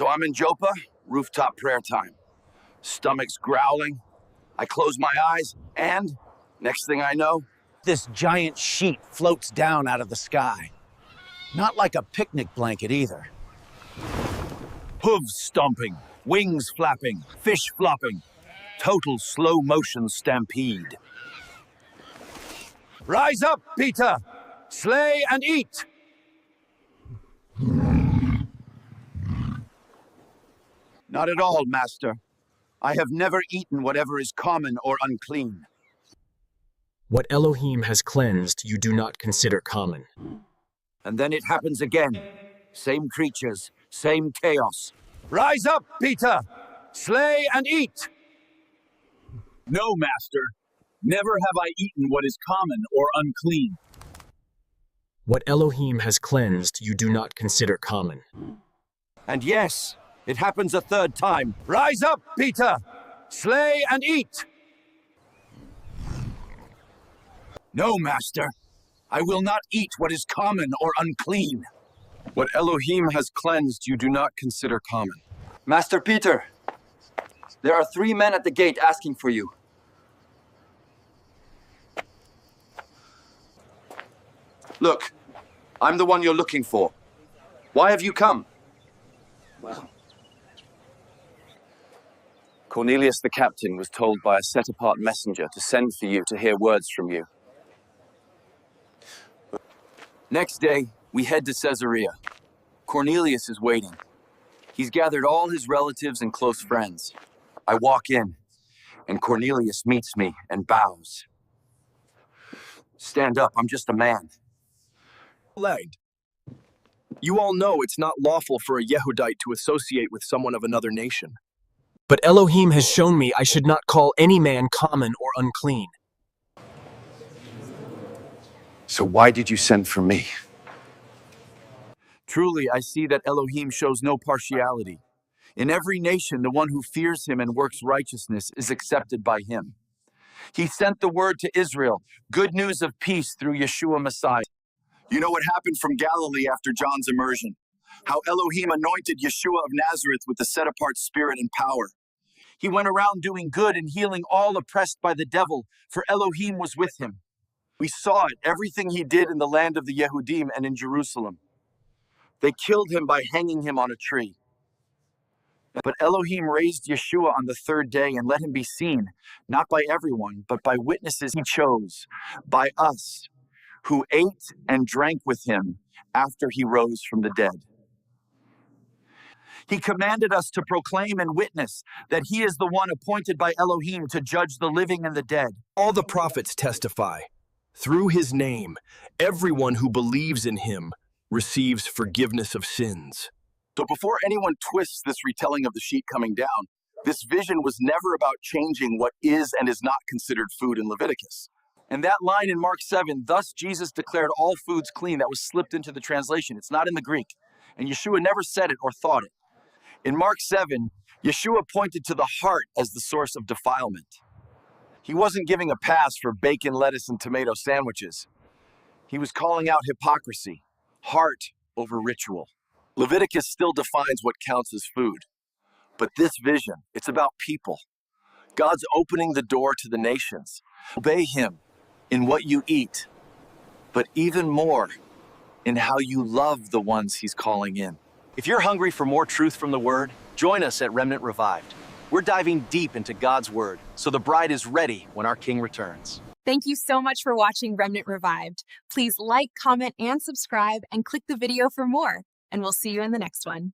So I'm in Joppa, rooftop prayer time. Stomach's growling. I close my eyes, and next thing I know, this giant sheet floats down out of the sky. Not like a picnic blanket either. hooves stomping, wings flapping, fish flopping. Total slow motion stampede. Rise up, Peter! Slay and eat! Not at all, Master. I have never eaten whatever is common or unclean. What Elohim has cleansed, you do not consider common. And then it happens again. Same creatures, same chaos. Rise up, Peter! Slay and eat! No, Master. Never have I eaten what is common or unclean. What Elohim has cleansed, you do not consider common. And yes, it happens a third time. Rise up, Peter! Slay and eat! No, Master. I will not eat what is common or unclean. What Elohim has cleansed, you do not consider common. Master Peter, there are 3 men at the gate asking for you. Look, I'm the one you're looking for. Why have you come? Well, Cornelius the captain was told by a set-apart messenger to send for you to hear words from you. Next day, we head to Caesarea. Cornelius is waiting. He's gathered all his relatives and close friends. I walk in, and Cornelius meets me and bows. Stand up, I'm just a man. Legged. You all know it's not lawful for a Yehudite to associate with someone of another nation. But Elohim has shown me I should not call any man common or unclean. So why did you send for me? Truly, I see that Elohim shows no partiality. In every nation, the one who fears him and works righteousness is accepted by him. He sent the word to Israel, good news of peace through Yeshua Messiah. You know what happened from Galilee after John's immersion? How Elohim anointed Yeshua of Nazareth with the set-apart spirit and power. He went around doing good and healing all oppressed by the devil, for Elohim was with him. We saw it, everything he did in the land of the Yehudim and in Jerusalem. They killed him by hanging him on a tree. But Elohim raised Yeshua on the 3rd day and let him be seen, not by everyone, but by witnesses he chose, by us, who ate and drank with him after he rose from the dead. He commanded us to proclaim and witness that he is the one appointed by Elohim to judge the living and the dead. All the prophets testify. Through his name, everyone who believes in him receives forgiveness of sins. So before anyone twists this retelling of the sheet coming down, this vision was never about changing what is and is not considered food in Leviticus. And that line in Mark 7, thus Jesus declared all foods clean, that was slipped into the translation. It's not in the Greek. And Yeshua never said it or thought it. In Mark 7, Yeshua pointed to the heart as the source of defilement. He wasn't giving a pass for bacon, lettuce, and tomato sandwiches. He was calling out hypocrisy, heart over ritual. Leviticus still defines what counts as food. But this vision, it's about people. God's opening the door to the nations. Obey him in what you eat, but even more in how you love the ones he's calling in. If you're hungry for more truth from the Word, join us at Remnant Revived. We're diving deep into God's Word, so the bride is ready when our King returns. Thank you so much for watching Remnant Revived. Please like, comment, and subscribe, and click the video for more. And we'll see you in the next one.